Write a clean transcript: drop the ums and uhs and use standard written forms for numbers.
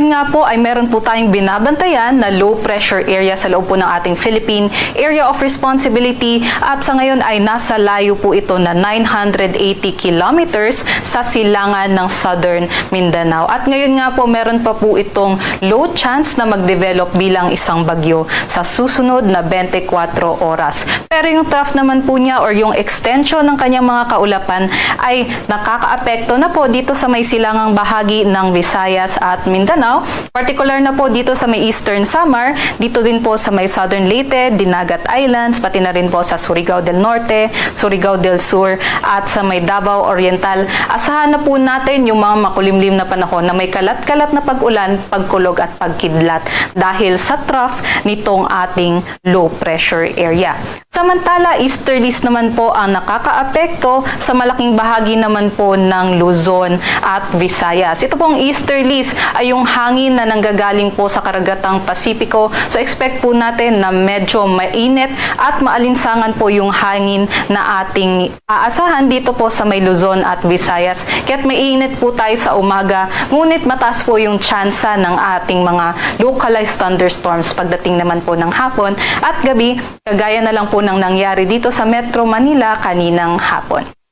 ngayon nga po ay meron po tayong binabantayan na low pressure area sa loob po ng ating Philippine Area of Responsibility at sa ngayon ay nasa layo po ito na 980 kilometers sa silangan ng Southern Mindanao. At ngayon nga po meron pa po itong low chance na mag-develop bilang isang bagyo sa susunod na 24 oras. Pero yung trough naman po niya or yung extension ng kanyang mga kaulapan ay nakakaapekto na po dito sa may silangang bahagi ng Visayas at Mindanao, particular na po dito sa may Eastern Samar, dito din po sa may Southern Leyte, Dinagat Islands, pati na rin po sa Surigao del Norte, Surigao del Sur at sa may Davao Oriental. Asahan na po natin yung mga makulimlim na panahon na may kalat-kalat na pag-ulan, pagkulog at pagkidlat dahil sa trough nitong ating low pressure area. Samantala, easterlies naman po ang nakakaapekto sa malaking bahagi naman po ng Luzon at Visayas. Ito pong easterlies ay yung hangin na nanggagaling po sa karagatang Pasipiko. So expect po natin na medyo mainit at maalinsangan po yung hangin na ating aasahan dito po sa may Luzon at Visayas. Kaya't mainit po tayo sa umaga, ngunit mataas po yung tsansa ng ating mga localized thunderstorms pagdating naman po ng hapon at gabi, kagaya na lang po ng nangyari dito sa Metro Manila kaninang hapon.